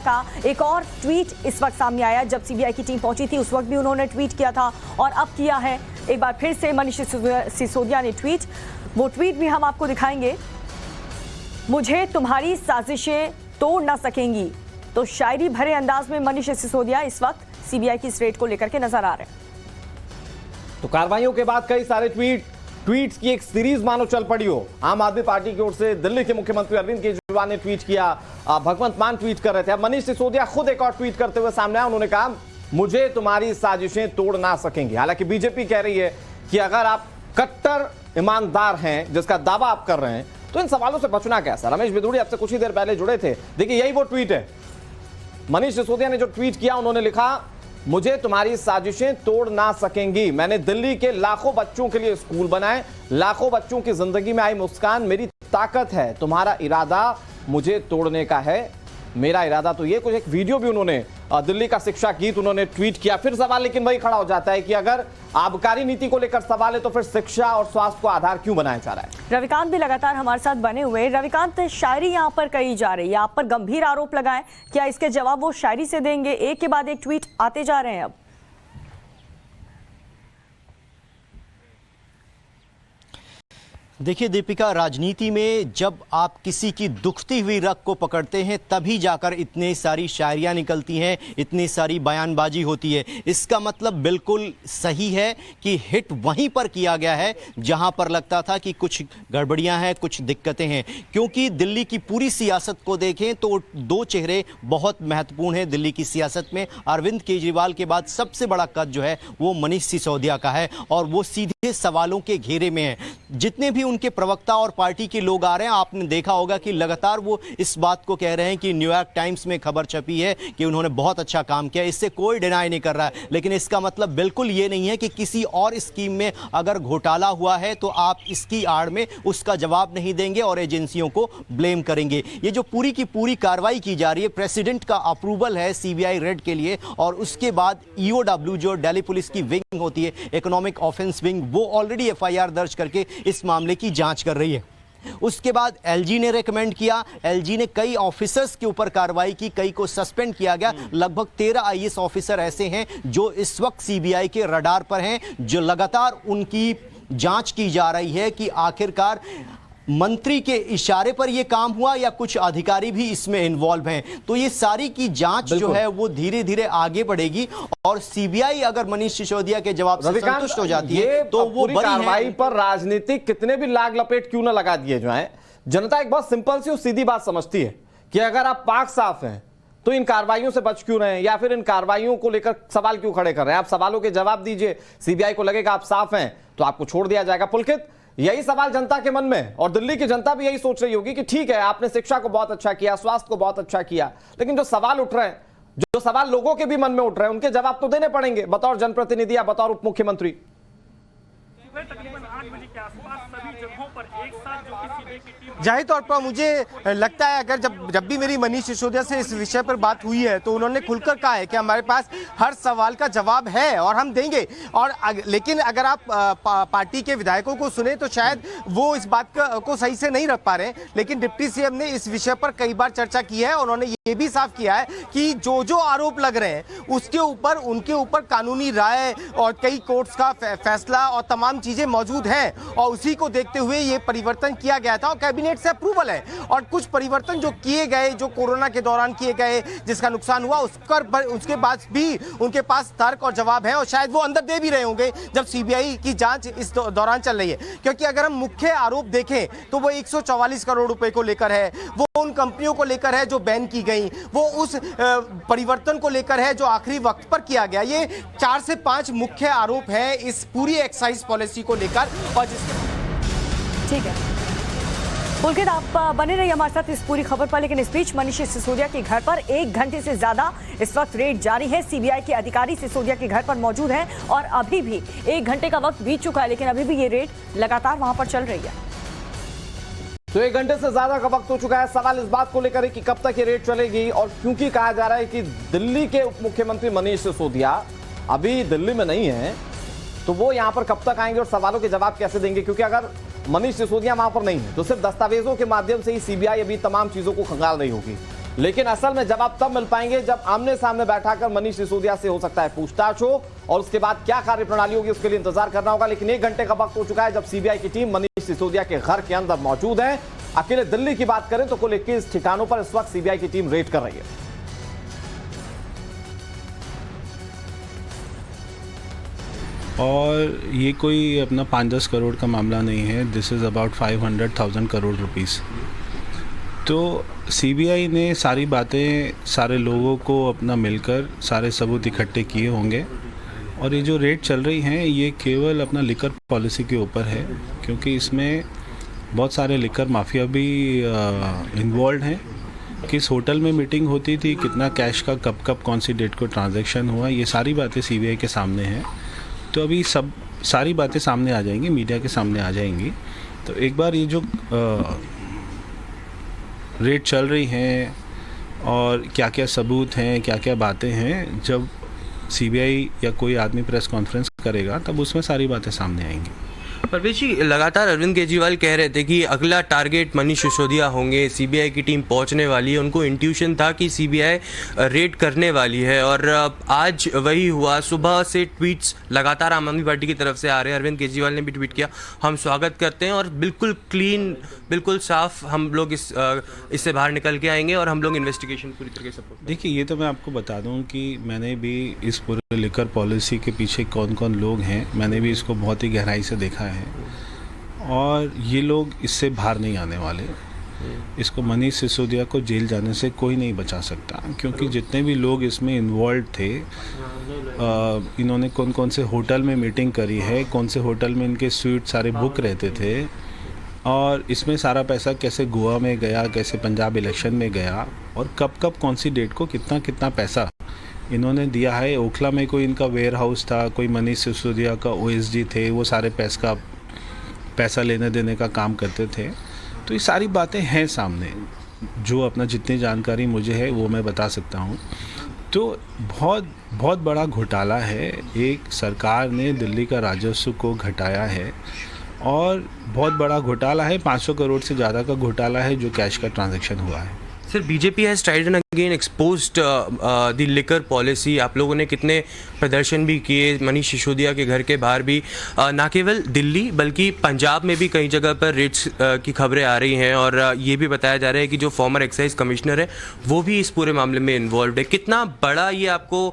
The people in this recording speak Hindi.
का एक और ट्वीट इस वक्त सामने आया। जब सीबीआई की टीम पहुंची थी उस वक्त भी उन्होंने ट्वीट किया था और अब किया है एक बार फिर से मनीष सिसोदिया ने ट्वीट। वो ट्वीट भी हम आपको दिखाएंगे। मुझे तुम्हारी साजिशें तोड़ ना सकेंगी, तो शायरी भरे अंदाज में मनीष सिसोदिया इस वक्त सीबीआई की इस रेड को लेकर के नजर आ रहे हैं। तो कार्रवाइयों के बाद कई सारे ट्वीट्स की एक सीरीज मानो चल पड़ी हो। आम आदमी पार्टी की ओर से दिल्ली के मुख्यमंत्री अरविंद केजरीवाल ने ट्वीट किया, भगवंत मान ट्वीट कर रहे थे। अब मनीष सिसोदिया खुद एक और ट्वीट करते हुए सामने आया। उन्होंने कहा मुझे तुम्हारी साजिशें तोड़ ना सकेंगी। हालांकि बीजेपी कह रही है कि अगर आप कट्टर ईमानदार हैं, जिसका दावा आप कर रहे हैं, तो इन सवालों से बचना कैसा। रमेश बिधूड़ी आपसे कुछ ही देर पहले जुड़े थे। देखिए यही वो ट्वीट है। मनीष सिसोदिया ने जो ट्वीट किया, उन्होंने लिखा मुझे तुम्हारी साजिशें तोड़ ना सकेंगी। मैंने दिल्ली के लाखों बच्चों के लिए स्कूल बनाए, लाखों बच्चों की जिंदगी में आई मुस्कान मेरी ताकत है। तुम्हारा इरादा मुझे तोड़ने का है, मेरा इरादा तो ये। कुछ एक वीडियो भी उन्होंने दिल्ली का शिक्षा गीत उन्होंने ट्वीट किया। फिर सवाल लेकिन वही खड़ा हो जाता है कि अगर आबकारी नीति को लेकर सवाल है तो फिर शिक्षा और स्वास्थ्य को आधार क्यों बनाया जा रहा है। रविकांत भी लगातार हमारे साथ बने हुए। रविकांत, शायरी यहाँ पर कही जा रही है, आप पर गंभीर आरोप लगाए, क्या इसके जवाब वो शायरी से देंगे? एक के बाद एक ट्वीट आते जा रहे हैं। अब देखिए दीपिका, राजनीति में जब आप किसी की दुखती हुई रग को पकड़ते हैं तभी जाकर इतनी सारी शायरियाँ निकलती हैं, इतनी सारी बयानबाजी होती है। इसका मतलब बिल्कुल सही है कि हिट वहीं पर किया गया है जहां पर लगता था कि कुछ गड़बड़ियां हैं, कुछ दिक्कतें हैं। क्योंकि दिल्ली की पूरी सियासत को देखें तो दो चेहरे बहुत महत्वपूर्ण हैं दिल्ली की सियासत में। अरविंद केजरीवाल के बाद सबसे बड़ा कद जो है वो मनीष सिसोदिया का है और वो सीधे सवालों के घेरे में है। जितने भी उनके प्रवक्ता और पार्टी के लोग आ रहे हैं, आपने देखा होगा कि लगातार वो इस बात को कह रहे हैं कि न्यूयॉर्क टाइम्स में खबर छपी है कि उन्होंने बहुत अच्छा काम किया। इससे कोई डिनाई नहीं कर रहा है, लेकिन इसका मतलब बिल्कुल ये नहीं है कि किसी और स्कीम में अगर घोटाला हुआ है तो आप इसकी आड़ में उसका जवाब नहीं देंगे और एजेंसियों को ब्लेम करेंगे। ये जो पूरी की पूरी कार्रवाई की जा रही है, प्रेसिडेंट का अप्रूवल है सीबीआई रेड के लिए और उसके बाद ईओडब्ल्यू जो दिल्ली पुलिस की विंग होती है, इकोनॉमिक ऑफेंस विंग, वो ऑलरेडी एफआईआर दर्ज करके इस मामले की जांच कर रही है। उसके बाद एलजी ने रेकमेंड किया, एलजी ने कई ऑफिसर्स के ऊपर कार्रवाई की, कई को सस्पेंड किया गया। लगभग 13 आईएएस ऑफिसर ऐसे हैं जो इस वक्त सीबीआई के रडार पर हैं, जो लगातार उनकी जांच की जा रही है कि आखिरकार मंत्री के इशारे पर यह काम हुआ या कुछ अधिकारी भी इसमें इन्वॉल्व हैं। तो ये सारी की जांच जो है वो धीरे धीरे आगे बढ़ेगी और सीबीआई अगर मनीष सिसोदिया के जवाब से संतुष्ट हो जाती है तो वो बड़ी कार्रवाई पर राजनीतिक कितने भी लाग लपेट क्यों ना लगा दिए जाए, जनता एक बहुत सिंपल सी और सीधी बात समझती है कि अगर आप पाक साफ हैं तो इन कार्रवाइयों से बच क्यों रहे हैं, या फिर इन कार्रवाइयों को लेकर सवाल क्यों खड़े कर रहे हैं। आप सवालों के जवाब दीजिए, सीबीआई को लगेगा आप साफ हैं तो आपको छोड़ दिया जाएगा। पुलकित, यही सवाल जनता के मन में, और दिल्ली की जनता भी यही सोच रही होगी कि ठीक है आपने शिक्षा को बहुत अच्छा किया, स्वास्थ्य को बहुत अच्छा किया, लेकिन जो सवाल उठ रहे हैं, जो सवाल लोगों के भी मन में उठ रहे हैं, उनके जवाब तो देने पड़ेंगे बतौर जनप्रतिनिधि या बतौर उप मुख्यमंत्री। तकरीबन 8 बजे के आसपास सभी जगहों पर एक साथ जो कि सीबीआई की टीम जाहिर तौर पर मुझे लगता है अगर जब भी मेरी मनीष सिसोदिया से इस विषय पर बात हुई है तो उन्होंने खुलकर कहा है कि हमारे पास हर सवाल का जवाब है और हम देंगे। और लेकिन अगर आप पार्टी के विधायकों को सुने तो शायद वो इस बात को सही से नहीं रख पा रहे हैं, लेकिन डिप्टी सीएम ने इस विषय पर कई बार चर्चा की है। उन्होंने ये भी साफ किया है कि जो आरोप लग रहे हैं उसके ऊपर उनके ऊपर कानूनी राय और कई कोर्ट्स का फैसला और तमाम चीजें मौजूद हैं और उसी को देखते हुए ये परिवर्तन किया गया था और कैबिनेट से अप्रूवल है। और कुछ परिवर्तन जो किए गए, जो कोरोना के दौरान किए गए, जिसका नुकसान हुआ, उसके बाद भी उनके पास तर्क और जवाब है और शायद वो अंदर दे भी रहे होंगे जब सीबीआई की जांच इस दौरान चल रही है। क्योंकि अगर हम मुख्य आरोप देखें तो वो 144 करोड़ रुपए को लेकर है, वो उन कंपनियों को लेकर है जो बैन की गई, वो उस परिवर्तन को लेकर है जो आखिरी वक्त पर किया गया। ये 4 से 5 मुख्य आरोप है इस पूरी एक्साइज पॉलिसी को लेकर। और ठीक है पुलकित, आप बने रहिए हमारे साथ इस पूरी खबर पर। लेकिन इस बीच मनीष सिसोदिया के घर पर 1 घंटे से ज्यादा इस वक्त रेड जारी है। सीबीआई के अधिकारी सिसोदिया के घर पर मौजूद हैं और अभी भी 1 घंटे का वक्त बीत चुका है, लेकिन अभी भी ये रेड लगातार वहां पर चल रही है। तो 1 घंटे से ज्यादा का वक्त हो चुका है। सवाल इस बात को लेकर है कि कब तक ये रेड चलेगी, और क्योंकि कहा जा रहा है कि दिल्ली के उप मुख्यमंत्री मनीष सिसोदिया अभी दिल्ली में नहीं है, तो वो यहां पर कब तक आएंगे और सवालों के जवाब कैसे देंगे। क्योंकि अगर मनीष सिसोदिया वहां पर नहीं है तो सिर्फ दस्तावेजों के माध्यम से ही सीबीआई अभी तमाम चीजों को खंगाल रही होगी। लेकिन असल में जवाब तब मिल पाएंगे जब आमने सामने बैठाकर मनीष सिसोदिया से हो सकता है पूछताछ हो, और उसके बाद क्या कार्यप्रणाली होगी उसके लिए इंतजार करना होगा। लेकिन 1 घंटे का वक्त हो चुका है जब सीबीआई की टीम मनीष सिसोदिया के घर के अंदर मौजूद है। अकेले दिल्ली की बात करें तो कुल 21 ठिकानों पर इस वक्त सीबीआई की टीम रेड कर रही है। और ये कोई अपना 5-10 करोड़ का मामला नहीं है, this is about 500,000 crore rupees. तो सीबीआई ने सारी बातें सारे लोगों को अपना मिलकर सारे सबूत इकट्ठे किए होंगे, और ये जो रेड चल रही हैं ये केवल अपना लिकर पॉलिसी के ऊपर है, क्योंकि इसमें बहुत सारे लिकर माफिया भी इन्वॉल्व हैं। किस होटल में मीटिंग होती थी, कितना कैश का कब कब कौन सी डेट को ट्रांजैक्शन हुआ, ये सारी बातें सीबीआई के सामने हैं। तो अभी सब सारी बातें सामने आ जाएंगी, मीडिया के सामने आ जाएंगी। तो एक बार ये जो रेड चल रही हैं और क्या क्या सबूत हैं, क्या क्या बातें हैं, जब सीबीआई या कोई आदमी प्रेस कॉन्फ्रेंस करेगा तब उसमें सारी बातें सामने आएंगी। परवेश जी, लगातार अरविंद केजरीवाल कह रहे थे कि अगला टारगेट मनीष सिसोदिया होंगे, सीबीआई की टीम पहुंचने वाली है, उनको इंट्यूशन था कि सीबीआई रेड करने वाली है, और आज वही हुआ। सुबह से ट्वीट्स लगातार आम आदमी पार्टी की तरफ से आ रहे हैं। अरविंद केजरीवाल ने भी ट्वीट किया, हम स्वागत करते हैं और बिल्कुल क्लीन, बिल्कुल साफ हम लोग इससे बाहर निकल के आएंगे और हम लोग इन्वेस्टिगेशन पूरी तरीके से सपोर्ट। देखिए, ये तो मैं आपको बता दूं कि मैंने भी इस पूरे लिकर पॉलिसी के पीछे कौन कौन लोग हैं, मैंने भी इसको बहुत ही गहराई से देखा है, और ये लोग इससे बाहर नहीं आने वाले। इसको मनीष सिसोदिया को जेल जाने से कोई नहीं बचा सकता, क्योंकि जितने भी लोग इसमें इन्वॉल्व थे, इन्होंने कौन कौन से होटल में मीटिंग करी है, कौन से होटल में इनके स्वीट सारे बुक रहते थे, और इसमें सारा पैसा कैसे गोवा में गया, कैसे पंजाब इलेक्शन में गया, और कब कब कौन सी डेट को कितना कितना पैसा इन्होंने दिया है। ओखला में कोई इनका वेयर हाउस था, कोई मनीष सिसोदिया का ओएसडी थे, वो सारे पैसा लेने देने का काम करते थे। तो ये सारी बातें हैं सामने, जो अपना जितनी जानकारी मुझे है वो मैं बता सकता हूँ। तो बहुत बहुत बड़ा घोटाला है, एक सरकार ने दिल्ली का राजस्व को घटाया है, और बहुत बड़ा घोटाला है, 500 करोड़ से ज़्यादा का घोटाला है जो कैश का ट्रांजैक्शन हुआ है। Sir, BJP has tried and again exposed the liquor policy. आप लोगों ने कितने प्रदर्शन भी किए मनीष सिसोदिया के घर के बाहर भी, ना केवल दिल्ली बल्कि पंजाब में भी कई जगह पर रेड्स की खबरें आ रही हैं, और ये भी बताया जा रहा है कि जो फॉर्मर एक्साइज कमिश्नर है वो भी इस पूरे मामले में इन्वॉल्व है। कितना बड़ा ये आपको